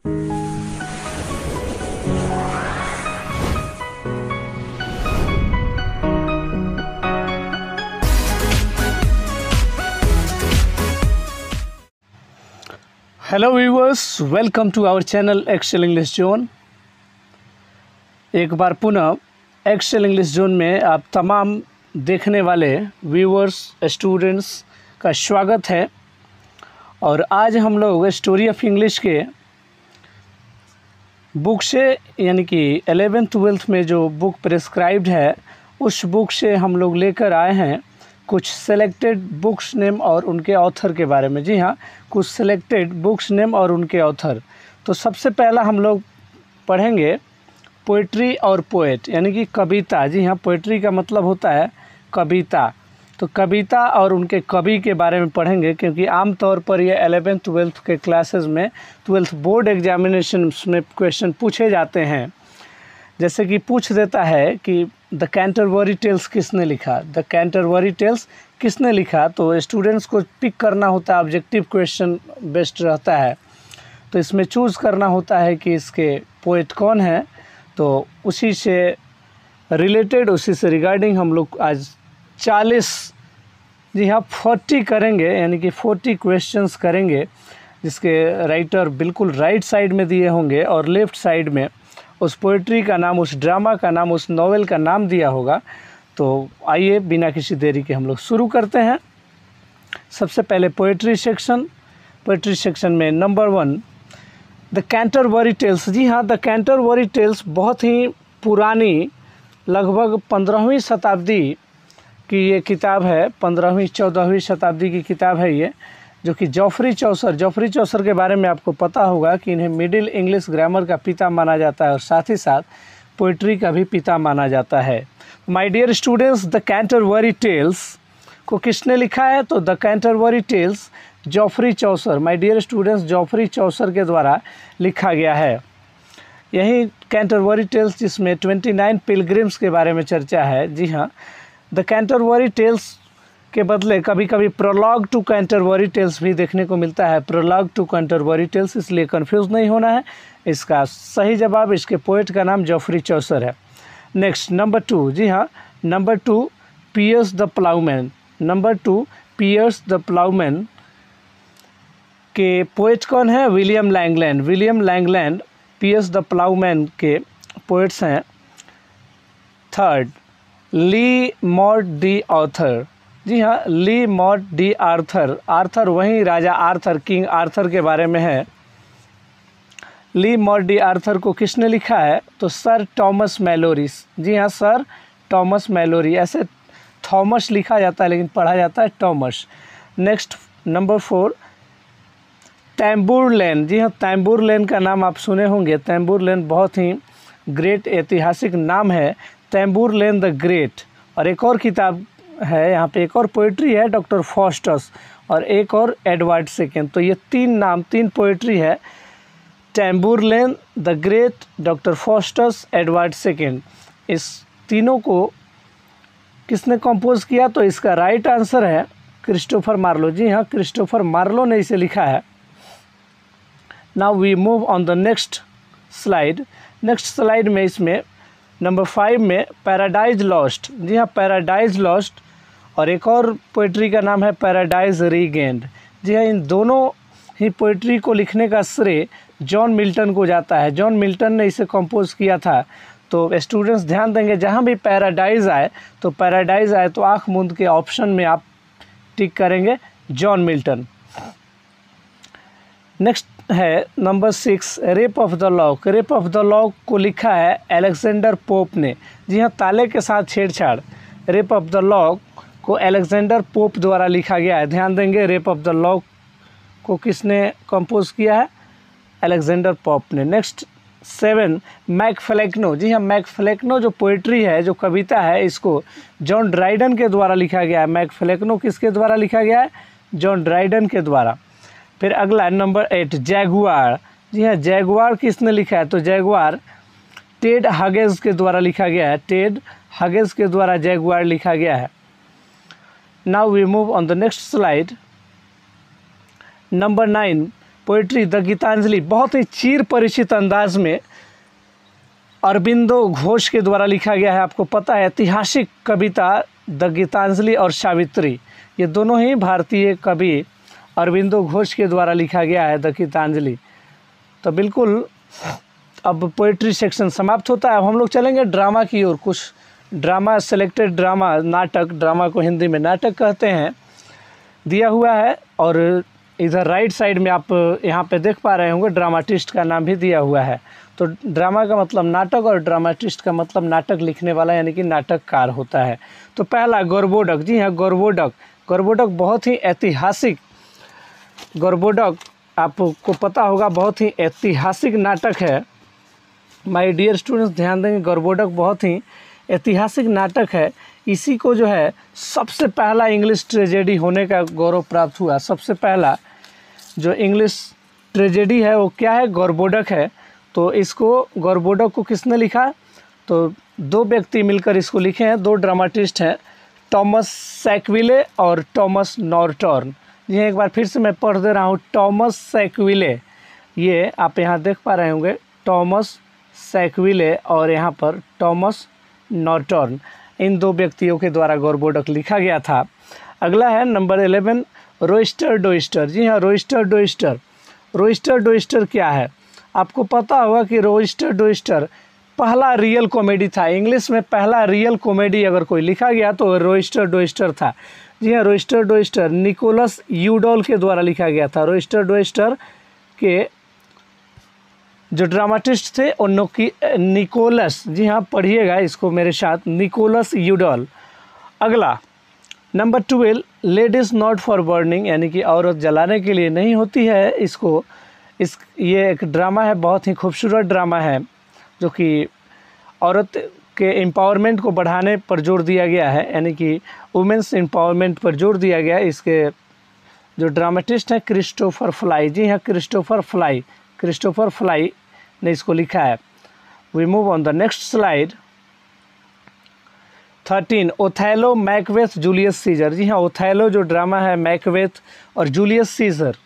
Hello viewers, welcome to our channel Excel English Zone. एक बार पुनः एक्सेल इंग्लिश जोन में आप तमाम देखने वाले व्यूवर्स स्टूडेंट्स का स्वागत है। और आज हम लोग स्टोरी ऑफ इंग्लिश के बुक से यानी कि 11th-12th में जो बुक प्रेस्क्राइब्ड है उस बुक से हम लोग लेकर आए हैं कुछ सेलेक्टेड बुक्स नेम और उनके ऑथर के बारे में। जी हाँ, कुछ सेलेक्टेड बुक्स नेम और उनके ऑथर। तो सबसे पहला हम लोग पढ़ेंगे पोइट्री और पोएट यानी कि कविता। जी हाँ, पोइट्री का मतलब होता है कविता। तो कविता और उनके कवि के बारे में पढ़ेंगे, क्योंकि आमतौर पर ये 11th-12th के क्लासेस में 12th बोर्ड एग्जामिनेशन में क्वेश्चन पूछे जाते हैं। जैसे कि पूछ देता है कि द कैंटरबरी टेल्स किसने लिखा, द कैंटरबरी टेल्स किसने लिखा। तो स्टूडेंट्स को पिक करना होता है, ऑब्जेक्टिव क्वेश्चन बेस्ड रहता है। तो इसमें चूज़ करना होता है कि इसके पोएट कौन है। तो उसी से रिलेटेड, उसी से रिगार्डिंग हम लोग आज 40 करेंगे, यानी कि 40 क्वेश्चंस करेंगे, जिसके राइटर बिल्कुल राइट साइड में दिए होंगे और लेफ़्ट साइड में उस पोइट्री का नाम, उस ड्रामा का नाम, उस नॉवेल का नाम दिया होगा। तो आइए बिना किसी देरी के हम लोग शुरू करते हैं। सबसे पहले पोइट्री सेक्शन। पोइट्री सेक्शन में नंबर 1 द कैंटरबरी टेल्स। जी हाँ, द कैंटरबरी टेल्स बहुत ही पुरानी, लगभग 15वीं शताब्दी की ये किताब है। 15वीं-14वीं शताब्दी की किताब है ये, जो कि जॉफरी चौसर के बारे में आपको पता होगा कि इन्हें मिडिल इंग्लिश ग्रामर का पिता माना जाता है और साथ ही साथ पोइट्री का भी पिता माना जाता है। My dear students, the Canterbury tales को किसने लिखा है? तो the Canterbury tales Geoffrey Chaucer, my dear students, Geoffrey Chaucer के द्वारा लिखा गया है। यही कैंटरबरी टेल्स जिसमें 29 पिलग्रिम्स के बारे में चर्चा है। जी हाँ, द कैंटरबरी टेल्स के बदले कभी कभी प्रोलॉग टू कैंटरबरी टेल्स भी देखने को मिलता है। प्रोलॉग टू कैंटरबरी टेल्स, इसलिए कंफ्यूज नहीं होना है। इसका सही जवाब, इसके पोएट का नाम जॉफरी चौसर है। Next number 2। जी हाँ, number 2 Piers the ploughman. Number 2 Piers the ploughman के पोएट कौन है? William Langland. William Langland Piers the ploughman के पोएट्स हैं। Third, le morte d'Arthur. जी हाँ, le morte d'Arthur. Arthur वहीं राजा आर्थर, किंग आर्थर के बारे में है। ली मॉर्ट डी आर्थर को किसने लिखा है? तो सर टॉमस मैलोरी। जी हाँ, सर टॉमस मैलोरी। ऐसे थॉमस लिखा जाता है लेकिन पढ़ा जाता है टॉमस। Next number 4 Tamburlaine. जी हाँ, तैम्बूरलैन का नाम आप सुने होंगे। तैम्बूरलैन बहुत ही ग्रेट ऐतिहासिक नाम है, तैम्बूरलैन द ग्रेट। और एक और किताब है यहाँ पे, एक और पोइट्री है, डॉक्टर फॉस्टस, और एक और एडवर्ड सेकेंड। तो ये 3 नाम, 3 पोइट्री है, Tamburlaine the great, doctor Faustus, Edward second. इस तीनों को किसने कंपोज किया? तो इसका राइट आंसर है क्रिस्टोफर मार्लो। जी हाँ, क्रिस्टोफर मार्लो ने इसे लिखा है। Now we move on the next slide. Next slide में इसमें नंबर 5 में पैराडाइज लॉस्ट। जी हाँ, पैराडाइज लॉस्ट, और एक और पोइट्री का नाम है पैराडाइज रीगेंड। जी हाँ, इन दोनों ही पोइट्री को लिखने का श्रेय जॉन मिल्टन को जाता है। जॉन मिल्टन ने इसे कंपोज किया था। तो स्टूडेंट्स ध्यान देंगे, जहाँ भी पैराडाइज आए तो आँख मूंद के ऑप्शन में आप टिक करेंगे जॉन मिल्टन। नेक्स्ट है number 6 rape of the lock. Rape of the lock को लिखा है अलेक्जेंडर पोप ने। जी हाँ, ताले के साथ छेड़छाड़। रेप ऑफ द लॉक को अलेक्जेंडर पोप द्वारा लिखा गया है। ध्यान देंगे, रेप ऑफ द लॉक को किसने कंपोज किया है? अलेक्जेंडर पोप ने। नेक्स्ट 7 मैकफ्लेक्नो। जी हाँ, मैकफ्लेक्नो जो पोइट्री है, जो कविता है, इसको जॉन ड्राइडन के द्वारा लिखा गया है। मैकफ्लेक्नो किसके द्वारा लिखा गया है? जॉन ड्राइडन के द्वारा। फिर अगला नंबर 8 जैगुआर। जी हाँ, जैगुआर किसने लिखा है? तो जैगुआर टेड हगेज के द्वारा लिखा गया है। टेड हगेज के द्वारा जैगुआर लिखा गया है। Now we move on the next slide. Number 9 poetry the Gitanjali बहुत ही चिर परिचित अंदाज में अरबिंदो घोष के द्वारा लिखा गया है। आपको पता है ऐतिहासिक कविता द गीतांजलि और सावित्री, ये दोनों ही भारतीय कवि अरबिंदो घोष के द्वारा लिखा गया है द गीतांजलि। तो बिल्कुल अब पोइट्री सेक्शन समाप्त होता है। अब हम लोग चलेंगे ड्रामा की ओर। कुछ ड्रामा, सेलेक्टेड ड्रामा, नाटक, ड्रामा को हिंदी में नाटक कहते हैं, दिया हुआ है। और इधर राइट साइड में आप यहाँ पे देख पा रहे होंगे ड्रामाटिस्ट का नाम भी दिया हुआ है। तो ड्रामा का मतलब नाटक और ड्रामाटिस्ट का मतलब नाटक लिखने वाला यानी कि नाटककार होता है। तो पहला गौरबोडक, जी हाँ गौरबोडक। गौरबोडक बहुत ही ऐतिहासिक, गौरबोडक आपको पता होगा बहुत ही ऐतिहासिक नाटक है। माय डियर स्टूडेंट्स ध्यान देंगे, गौरबोडक बहुत ही ऐतिहासिक नाटक है। इसी को जो है सबसे पहला इंग्लिश ट्रेजेडी होने का गौरव प्राप्त हुआ। सबसे पहला जो इंग्लिश ट्रेजेडी है वो क्या है, गौरबोडक है। तो इसको गौरबोडक को किसने लिखा, तो दो व्यक्ति मिलकर इसको लिखे हैं, दो ड्रामाटिस्ट हैं, टॉमस सैकविले और टॉमस नॉर्टन। ये एक बार फिर से मैं पढ़ दे रहा हूँ, टॉमस सैकविले, ये आप यहाँ देख पा रहे होंगे, टॉमस सैकविले और यहाँ पर टॉमस नॉर्टन, इन दो व्यक्तियों के द्वारा गौरबोडक लिखा गया था। अगला है नंबर 11 रोइस्टर डोइस्टर। जी हाँ रोइस्टर डोइस्टर। रोइस्टर डोइस्टर क्या है, आपको पता होगा कि रोइस्टर डोइस्टर पहला रियल कॉमेडी था। इंग्लिश में पहला रियल कॉमेडी अगर कोई लिखा गया तो रोइस्टर डोइस्टर था। जी हाँ रोइस्टर डोइस्टर निकोलस यूडॉल के द्वारा लिखा गया था। रोइस्टर डोइस्टर के जो ड्रामाटिस्ट थे और निकोलस, जी हाँ पढ़िएगा इसको मेरे साथ, निकोलस यूडॉल। अगला number 12 ladies not for burning, यानी कि औरत जलाने के लिए नहीं होती है। ये एक ड्रामा है, बहुत ही खूबसूरत ड्रामा है जो कि औरत के एम्पावरमेंट को बढ़ाने पर जोर दिया गया है, यानी कि वुमेंस एम्पावरमेंट पर जोर दिया गया है। इसके जो ड्रामाटिस्ट हैं क्रिस्टोफर फ्लाई। जी हाँ क्रिस्टोफर फ्लाई ने इसको लिखा है। We move on the next slide. 13 Othello, Macbeth, Julius Caesar. जी हाँ ओथेलो जो ड्रामा है, मैकबेथ और जूलियस सीजर,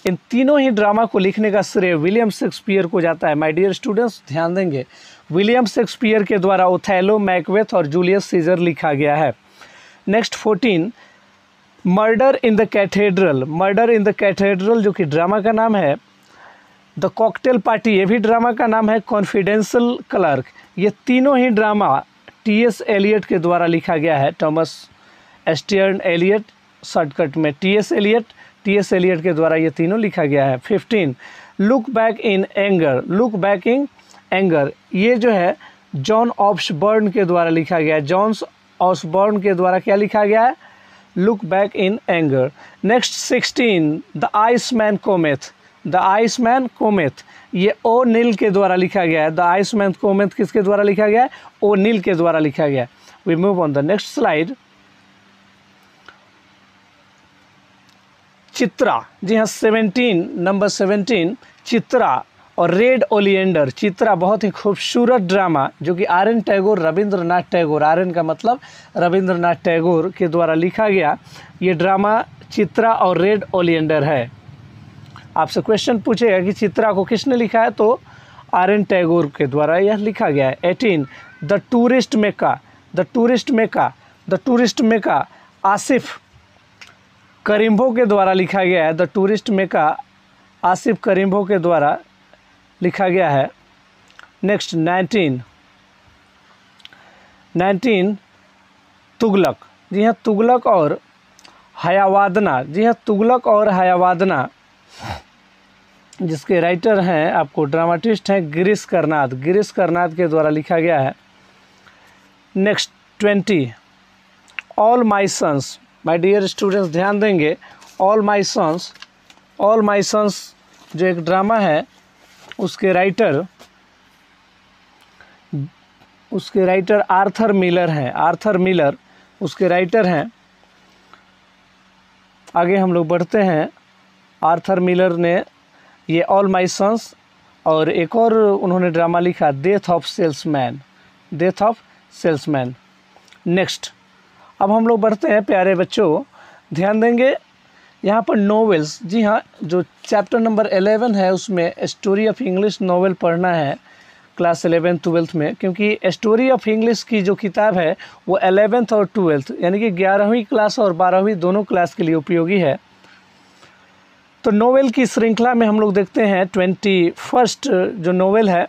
इन तीनों ही ड्रामा को लिखने का श्रेय विलियम शेक्सपियर को जाता है। माय डियर स्टूडेंट्स ध्यान देंगे, विलियम शेक्सपियर के द्वारा ओथेलो, मैकबेथ और जूलियस सीजर लिखा गया है। Next 14 murder in the cathedral. Murder in the cathedral जो कि ड्रामा का नाम है। द कॉकटेल पार्टी, ये भी ड्रामा का नाम है। कॉन्फिडेंशियल क्लर्क, ये तीनों ही ड्रामा टी.एस. एलियट के द्वारा लिखा गया है। थॉमस एस्टियर्न एलियट, शॉर्टकट में टी.एस. एलियट के द्वारा ये तीनों लिखा गया है। 15 look back in anger. Look back in anger, ये जो है जॉन ऑसबर्न के द्वारा लिखा गया है। जॉन ऑसबर्न के द्वारा क्या लिखा गया है, look back in anger. Next 16 the iceman cometh. The iceman cometh, ये ओ नील के द्वारा लिखा गया है। द आइसमैन कोमेथ किसके द्वारा लिखा गया है, ओ नील के द्वारा लिखा गया है। We move on the next slide. Chitra, जी हाँ 17 नंबर 17 चित्रा और रेड ओलिएंडर। चित्रा बहुत ही खूबसूरत ड्रामा जो कि आर.एन. टैगोर, रविंद्रनाथ टैगोर, आर.एन. का मतलब रविंद्रनाथ टैगोर के द्वारा लिखा गया ये ड्रामा चित्रा और रेड ओलिएंडर है। आपसे क्वेश्चन पूछेगा कि चित्रा को किसने लिखा है, तो आर.एन. टैगोर के द्वारा यह लिखा गया है। 18 the tourist Mecca. The tourist Mecca Asif Karimbo के द्वारा लिखा गया है। The tourist Mecca Asif Karimbo के द्वारा लिखा गया है। नेक्स्ट 19 तुगलक। जी हाँ तुगलक और हयावादना। जी हाँ तुगलक और हयावादना, जिसके राइटर हैं आपको ड्रामाटिस्ट हैं गिरीश कर्नाद के द्वारा लिखा गया है। Next 20 all my sons. My dear students ध्यान देंगे, ऑल माई सन्स जो एक ड्रामा है उसके राइटर आर्थर मिलर हैं। आर्थर मिलर उसके राइटर हैं। आगे हम लोग बढ़ते हैं। आर्थर मिलर ने ये ऑल माई सन्स और एक और उन्होंने ड्रामा लिखा डेथ ऑफ सेल्समैन। नेक्स्ट अब हम लोग बढ़ते हैं प्यारे बच्चों, ध्यान देंगे यहाँ पर नॉवेल्स, जी हाँ, जो चैप्टर नंबर 11 है उसमें स्टोरी ऑफ इंग्लिश नॉवेल पढ़ना है क्लास 11 12 में, क्योंकि स्टोरी ऑफ इंग्लिश की जो किताब है वो 11th और 12th यानी कि 11वीं क्लास और 12वीं दोनों क्लास के लिए उपयोगी है। तो नोवेल की श्रृंखला में हम लोग देखते हैं 21st जो नोवेल है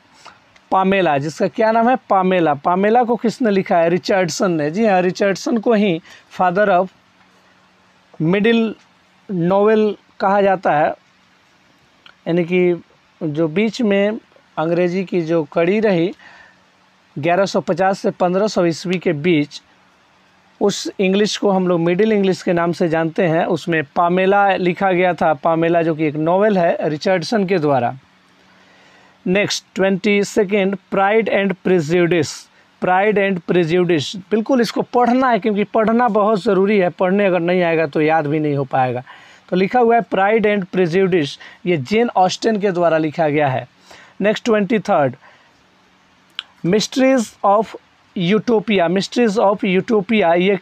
पामेला, जिसका क्या नाम है पामेला। पामेला को किसने लिखा है? रिचर्डसन ने। जी हाँ, रिचर्डसन को ही फादर ऑफ मिडिल नोवेल कहा जाता है, यानी कि जो बीच में अंग्रेजी की जो कड़ी रही 1150 से 1500 ईस्वी के बीच, उस इंग्लिश को हम लोग मिडिल इंग्लिश के नाम से जानते हैं। उसमें पामेला लिखा गया था, पामेला जो कि एक नोवेल है रिचर्डसन के द्वारा। Next 22nd pride and prejudice. Pride and prejudice, बिल्कुल इसको पढ़ना है क्योंकि पढ़ना बहुत ज़रूरी है, पढ़ने अगर नहीं आएगा तो याद भी नहीं हो पाएगा। तो लिखा हुआ है प्राइड एंड प्रेजुडिस, ये जेन ऑस्टेन के द्वारा लिखा गया है। Next 23rd mysteries of Utopia. Mysteries of Utopia ये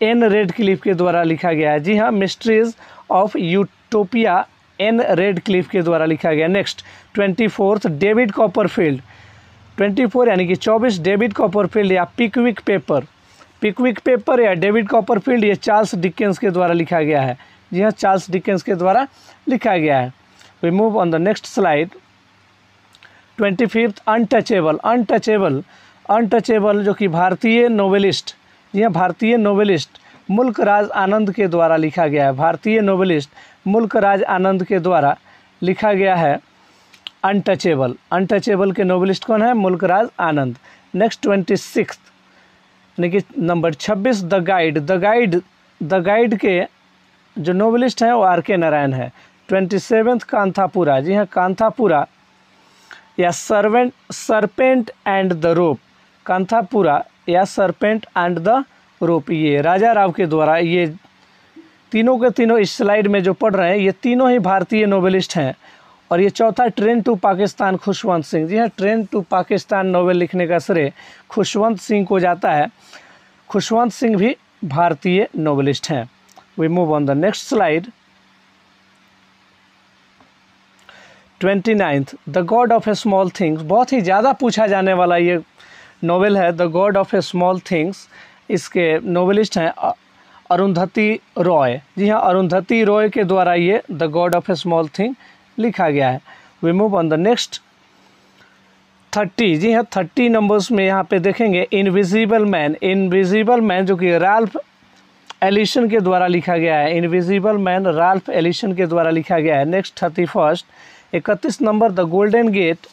एन रेडक्लिफ के द्वारा लिखा गया है। जी हाँ, mysteries of Utopia Ann Radcliffe के द्वारा लिखा गया। Next 24th David Copperfield. 24 यानी कि 24 डेविड कॉपरफील्ड या पिकविक पेपर। पिकविक पेपर या डेविड कॉपरफील्ड ये चार्ल्स डिकेंस के द्वारा लिखा गया है। जी हाँ, चार्ल्स डिकेंस के द्वारा लिखा गया है। We move on the next slide. 25th untouchable. Untouchable, untouchable जो कि भारतीय नोवेलिस्ट, जी हाँ, भारतीय नोवेलिस्ट मुल्क राज आनंद के द्वारा लिखा गया है। भारतीय नोवेलिस्ट मुल्क राज आनंद के द्वारा लिखा गया है अनटचेबल। अनटचेबल के नोवेलिस्ट कौन है? मुल्क राज आनंद। नेक्स्ट 26th यानी कि number 26 the guide. The guide के जो नोवेलिस्ट हैं वो आर.के. नारायण है। 27th कांथापुरा। जी हाँ, कांथापुरा या serpent and the rope. Kanthapura या सरपेंट एंड द रोप ये राजा राव के द्वारा, ये तीनों के तीनों इस स्लाइड में जो पढ़ रहे हैं ये तीनों ही भारतीय नोवेलिस्ट हैं। और ये चौथा ट्रेन टू पाकिस्तान खुशवंत सिंह। जी हाँ, ट्रेन टू पाकिस्तान नोवेल लिखने का श्रेय खुशवंत सिंह को जाता है। खुशवंत सिंह भी भारतीय नोवेलिस्ट हैं। We move on the next slide. 29th the god of a small things. बहुत ही ज़्यादा पूछा जाने वाला ये नोवेल है the god of a small things. इसके नोवेलिस्ट हैं अरुंधति रॉय। जी हाँ, अरुंधति रॉय के द्वारा ये the god of a small thing लिखा गया है। We move on the next 30। जी हाँ, 30 नंबर्स में यहाँ पे देखेंगे इनविजिबल मैन। इनविजिबल मैन जो कि राल्फ एलिसन के द्वारा लिखा गया है। इनविजिबल मैन राल्फ एलिसन के द्वारा लिखा गया है। Next 31st 31 number the golden gate.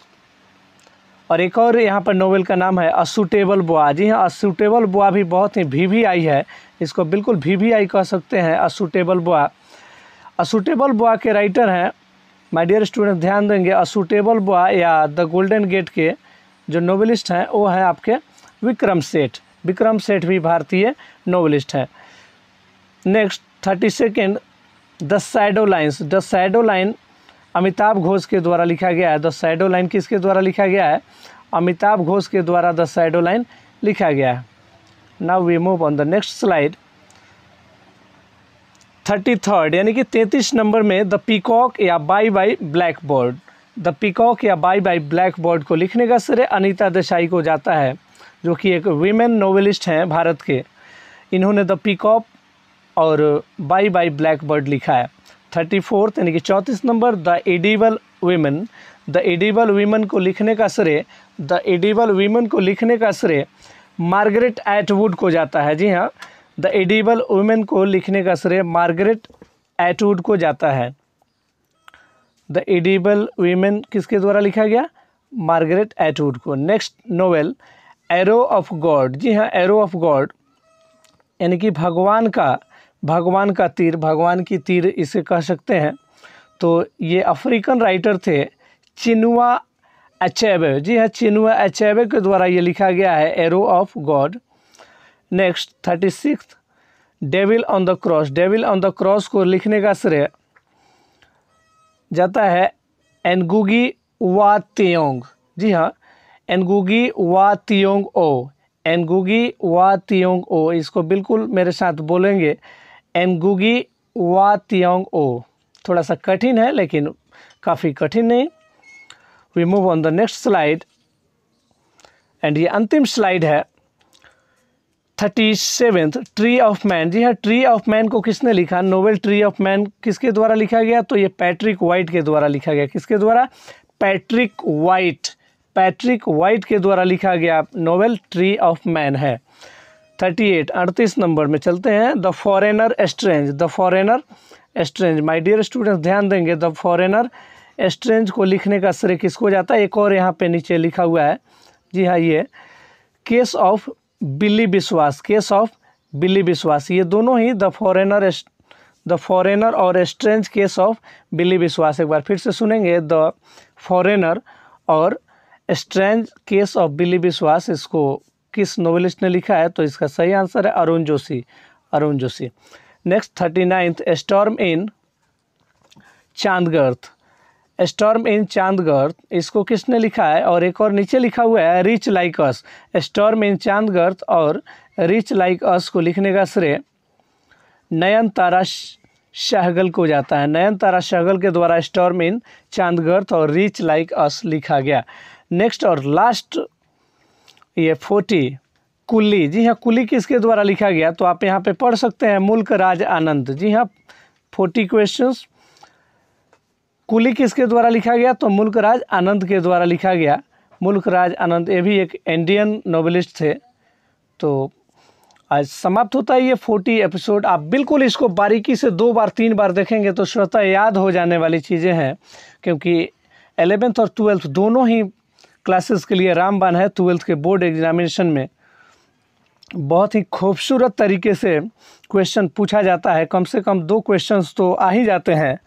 और एक और यहाँ पर नोवेल का नाम है अ सूटेबल बॉय। जी हाँ, अ सूटेबल बॉय भी बहुत ही VVI है, इसको बिल्कुल VVI कह सकते हैं a suitable boy. A suitable boy के राइटर हैं, माय डियर स्टूडेंट ध्यान देंगे, अ सूटेबल बॉय या द गोल्डन गेट के जो नोवेलिस्ट हैं वो हैं आपके विक्रम सेठ। विक्रम सेठ भी भारतीय नोवेलिस्ट हैं। Next 32nd the shadow lines. The shadow line Amitabh Ghosh के द्वारा लिखा गया है। द शैडो लाइन किसके द्वारा लिखा गया है? अमिताभ घोष के द्वारा द शैडो लाइन लिखा गया है। Now we move on the next slide. 33rd यानी कि 33 नंबर में द पीकॉक या bye bye black board. The peacock या बाय बाय ब्लैक बोर्ड को लिखने का श्रेय अनीता देसाई को जाता है, जो कि एक वीमेन नोवेलिस्ट हैं भारत के। इन्होंने द पीकॉक और बाय बाय ब्लैक बर्ड लिखा है। 34th यानी कि 34 number the edible women. The edible women को लिखने का श्रेय मार्गरेट एटवुड को जाता है। जी हाँ, द एडिबल वुमेन को लिखने का श्रेय मार्गरेट एटवुड को जाता है। द एडिबल वीमेन किसके द्वारा लिखा गया? मार्गरेट एटवुड को। Next novel arrow of God. जी हाँ, एरो ऑफ गॉड यानी कि भगवान का तीर, भगवान की तीर इसे कह सकते हैं। तो ये अफ्रीकन राइटर थे चिनुआ अचेबे। जी हाँ, चिनुआ अचेबे के द्वारा ये लिखा गया है arrow of God. Next 36 devil on the cross. Devil on the cross को लिखने का श्रेय जाता है एनगुगी वा तियोंग। जी हाँ, एनगुगी वा तियोंग ओ। एनगुगी वा तियोंग ओ, इसको बिल्कुल मेरे साथ बोलेंगे, एनगुगी वा तियोंग ओ। थोड़ा सा कठिन है लेकिन काफ़ी कठिन नहीं। We move on the next slide and ये अंतिम स्लाइड है 37th ट्री ऑफ मैन। जी हाँ, ट्री ऑफ मैन को किसने लिखा? नोवेल ट्री ऑफ मैन किसके द्वारा लिखा गया? तो ये पैट्रिक वाइट के द्वारा लिखा गया। किसके द्वारा? पैट्रिक वाइट के द्वारा लिखा गया नोवेल ट्री ऑफ मैन है। 38 नंबर में चलते हैं। The foreigner strange my dear students ध्यान देंगे, द फॉरेनर स्ट्रेंज को लिखने का श्रेय किसको जाता है? एक और यहाँ पे नीचे लिखा हुआ है, जी हाँ, ये केस ऑफ बिली विश्वास, ये दोनों ही द फॉरेनर और स्ट्रेंज केस ऑफ बिली विश्वास। एक बार फिर से सुनेंगे, द फॉरेनर और स्ट्रेंज केस ऑफ बिली विश्वास, इसको किस नोवेलिस्ट ने लिखा है? तो इसका सही आंसर है Arun Joshi. Next 39th storm in Chandigarh, इसको किसने लिखा है? और एक और नीचे लिखा हुआ है rich like us. Storm in Chandigarh और रिच लाइक अस को लिखने का श्रेय नयनतारा सहगल को जाता है। नयनतारा सहगल के द्वारा स्टॉर्म इन चांदगर्थ और रिच लाइक अस लिखा गया। नेक्स्ट और लास्ट ये 40 कुली। जी हाँ, कुली किसके द्वारा लिखा गया? तो आप यहाँ पे पढ़ सकते हैं मुल्क राज आनंद। जी हाँ, 40 क्वेश्चंस। कुली किसके द्वारा लिखा गया? तो मुल्क राज आनंद के द्वारा लिखा गया। मुल्क राज आनंद ये भी एक इंडियन नोवेलिस्ट थे। तो आज समाप्त होता है ये 40 एपिसोड। आप बिल्कुल इसको बारीकी से 2 बार 3 बार देखेंगे तो स्वतः याद हो जाने वाली चीज़ें हैं, क्योंकि 11th और 12th दोनों ही क्लासेस के लिए रामबाण है। 12th के बोर्ड एग्जामिनेशन में बहुत ही खूबसूरत तरीके से क्वेश्चन पूछा जाता है। कम से कम 2 क्वेश्चंस तो आ ही जाते हैं,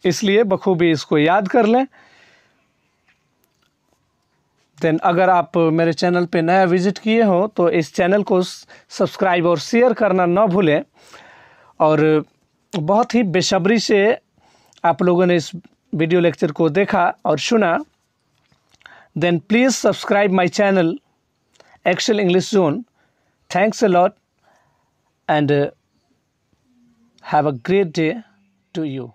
इसलिए बखूबी इसको याद कर लें। देन अगर आप मेरे चैनल पे नया विजिट किए हो तो इस चैनल को सब्सक्राइब और शेयर करना ना भूलें। और बहुत ही बेसब्री से आप लोगों ने इस वीडियो लेक्चर को देखा और सुना। Then please subscribe my channel Excel English Zone. Thanks a lot and have a great day to you.